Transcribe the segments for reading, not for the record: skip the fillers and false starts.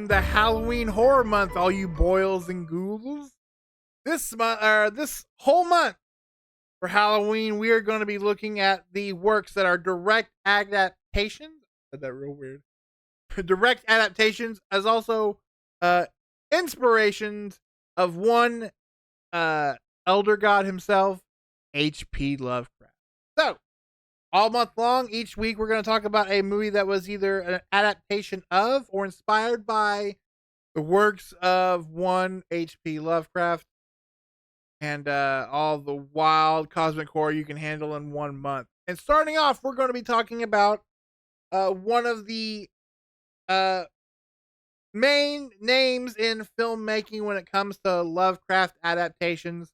welcome to Halloween Horror Month, all you boils and ghouls. This whole month for Halloween, we are going to be looking at the works that are direct adaptations. I said that real weird. Direct adaptations, as also uh, inspirations of one elder god himself, H.P. Lovecraft. So, all month long, each week, we're going to talk about a movie that was either an adaptation of or inspired by the works of one H.P. Lovecraft, and all the wild cosmic horror you can handle in 1 month. And starting off, we're going to be talking about one of the uh, main names in filmmaking when it comes to Lovecraft adaptations.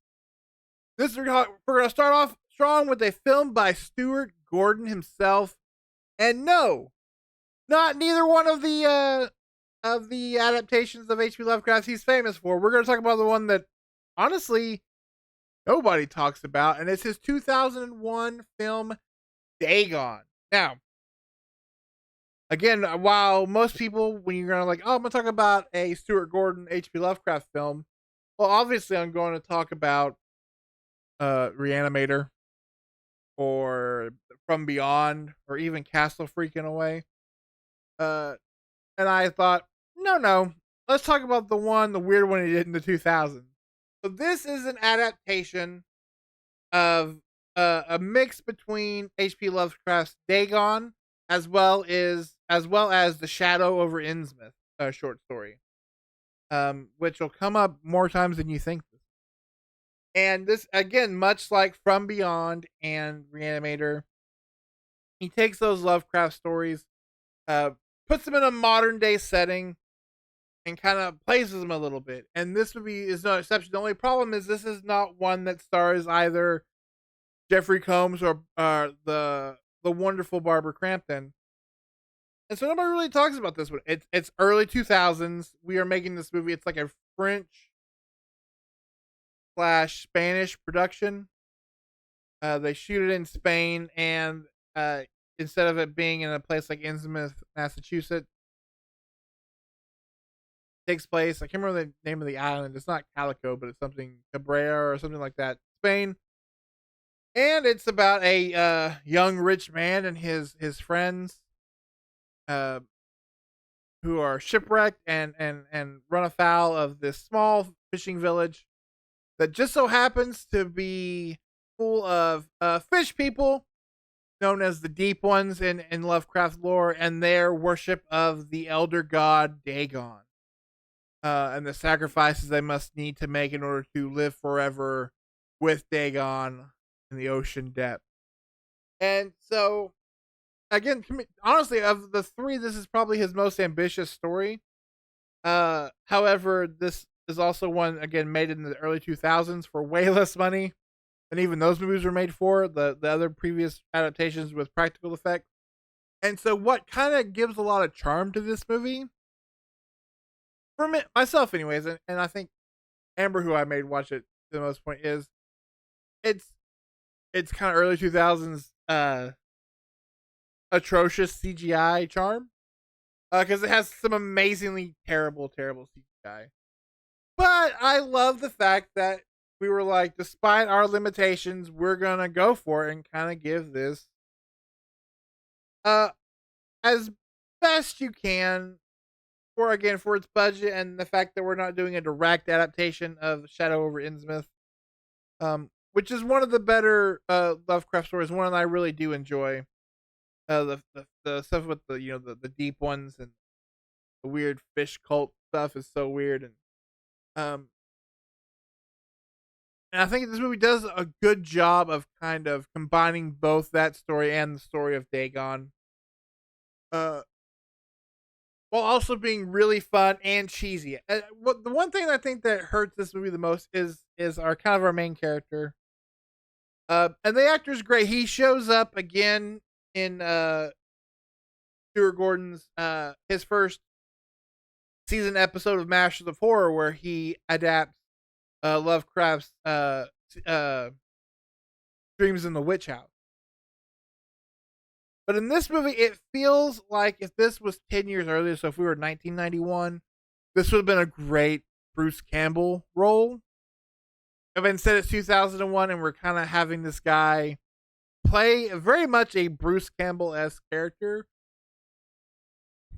We're going to start off strong with a film by Stuart Gordon himself, and no, not neither one of the adaptations of H.P. Lovecraft he's famous for. We're going to talk about the one that honestly nobody talks about, and it's his 2001 film Dagon. Now, again, while most people, when you're gonna like, oh, I'm gonna talk about a Stuart Gordon H.P. Lovecraft film, well, obviously, I'm going to talk about Re-Animator or From Beyond or even Castle Freaking Away. And I thought, no, let's talk about the weird one he did in the 2000s. So this is an adaptation of a mix between H.P. Lovecraft's Dagon as well as The Shadow over Innsmouth short story, which will come up more times than you think. And this, again, much like From Beyond and Re-Animator, he takes those Lovecraft stories, puts them in a modern day setting, and kind of places them a little bit. And this movie is no exception. The only problem is this is not one that stars either Jeffrey Combs or the wonderful Barbara Crampton. And so nobody really talks about this one. It's early 2000s. We are making this movie. It's like a French / Spanish production. They shoot it in Spain, and instead of it being in a place like Innsmouth, Massachusetts, takes place. I can't remember the name of the island. It's not Calico, but it's something Cabrera or something like that. Spain. And it's about a young rich man and his friends who are shipwrecked and run afoul of this small fishing village that just so happens to be full of fish people known as the Deep Ones in Lovecraft lore, and their worship of the elder god Dagon, and the sacrifices they must need to make in order to live forever with Dagon in the ocean depth. And so, again, honestly, of the three, this is probably his most ambitious story. However, this is also one, again, made in the early 2000s for way less money than even those movies were made for, the other previous adaptations with practical effects. And so what kind of gives a lot of charm to this movie, for me, myself anyways, and I think Amber, who I made watch it to the most point, is it's kind of early 2000s atrocious CGI charm, because it has some amazingly terrible CGI. But I love the fact that we were like, despite our limitations, we're gonna go for it and kind of give this as best you can for its budget, and the fact that we're not doing a direct adaptation of Shadow over Innsmouth, which is one of the better Lovecraft stories, one that I really do enjoy. The stuff with the Deep Ones and the weird fish cult stuff is so weird, and I think this movie does a good job of kind of combining both that story and the story of Dagon, while also being really fun and cheesy. The one thing I think that hurts this movie the most is our main character. And the actor's great. He shows up again in Stuart Gordon's his first season episode of Masters of Horror, where he adapts Lovecraft's Dreams in the Witch House. But in this movie, it feels like if this was 10 years earlier, so if we were 1991, This would have been a great Bruce Campbell role. But instead, it's 2001, and we're kind of having this guy play very much a Bruce Campbell-esque character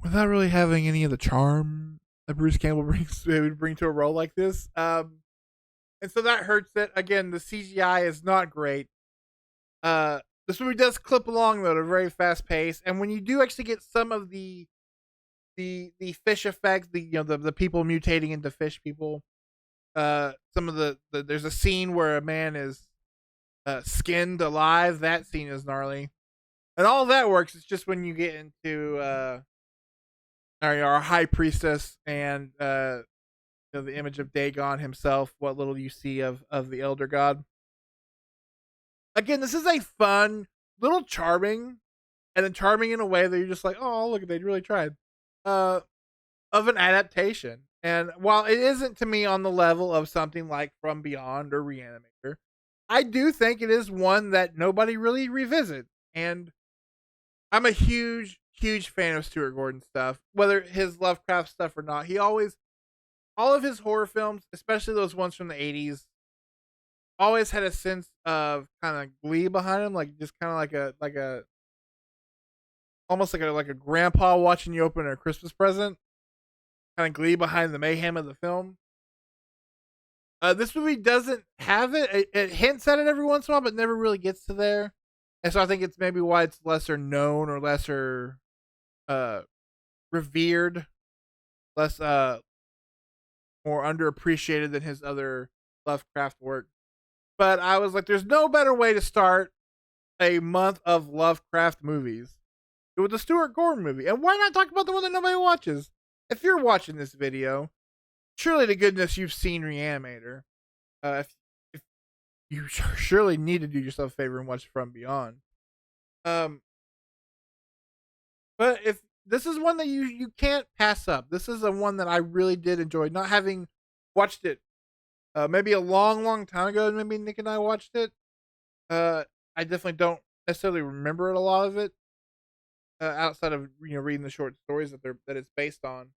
without really having any of the charm that Bruce Campbell would bring to a role like this. And so that hurts it. Again, the CGI is not great. This movie does clip along though at a very fast pace, and when you do actually get some of the fish effects, the people mutating into fish people, some of the there's a scene where a man is skinned alive. That scene is gnarly, and all of that works. It's just when you get into our high priestess and the image of Dagon himself, what little you see of the elder god. Again, this is a fun, little charming, and then charming in a way that you're just like, oh, look, they really tried, of an adaptation. And while it isn't to me on the level of something like From Beyond or Re-Animator, I do think it is one that nobody really revisits. And I'm a huge, huge fan of Stuart Gordon stuff, whether his Lovecraft stuff or not. All of his horror films, especially those ones from the 80s, always had a sense of kind of glee behind him, like just kind of like a almost like a grandpa watching you open a Christmas present, kind of glee behind the mayhem of the film. This movie doesn't have it. It hints at it every once in a while, but never really gets to there. And so I think it's maybe why it's lesser known or lesser revered, less more underappreciated than his other Lovecraft work. But I was like, there's no better way to start a month of Lovecraft movies with the Stuart Gordon movie. And why not talk about the one that nobody watches? If you're watching this video, surely to goodness you've seen Re-Animator. If you surely need to do yourself a favor and watch From Beyond. But if this is one that you can't pass up. This is a one that I really did enjoy, not having watched it maybe a long time ago. Maybe Nick and I watched it. I definitely don't necessarily remember a lot of it outside of reading the short stories that it's based on.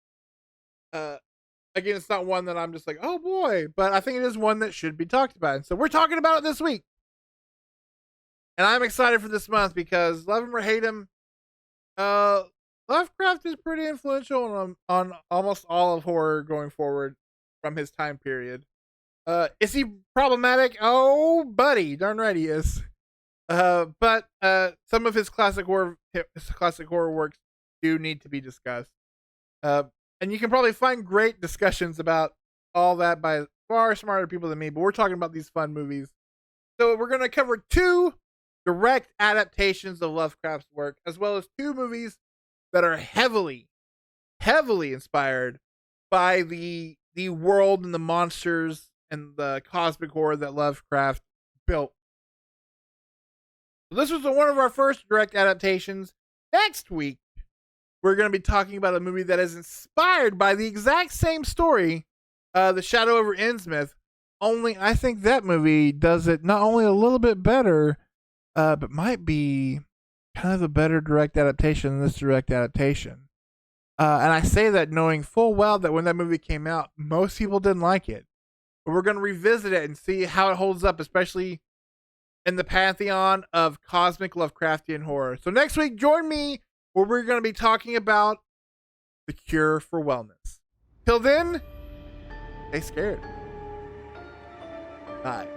Again, it's not one that I'm just like, oh boy, but I think it is one that should be talked about. And so we're talking about it this week. And I'm excited for this month because love him or hate him, Lovecraft is pretty influential on almost all of horror going forward from his time period. Is he problematic? Oh, buddy, darn right he is. But some of his classic horror works do need to be discussed. And you can probably find great discussions about all that by far smarter people than me, but we're talking about these fun movies. So we're going to cover 2 direct adaptations of Lovecraft's work, as well as 2 movies that are heavily inspired by the world and the monsters and the cosmic horror that Lovecraft built. So this was one of our first direct adaptations. Next week, we're going to be talking about a movie that is inspired by the exact same story, The Shadow over Innsmouth. Only I think that movie does it not only a little bit better, but might be kind of a better direct adaptation than this direct adaptation. And I say that knowing full well that when that movie came out, most people didn't like it. But we're going to revisit it and see how it holds up, especially in the pantheon of cosmic Lovecraftian horror. So next week, join me where we're going to be talking about The Cure for Wellness. Till then, stay scared. Bye.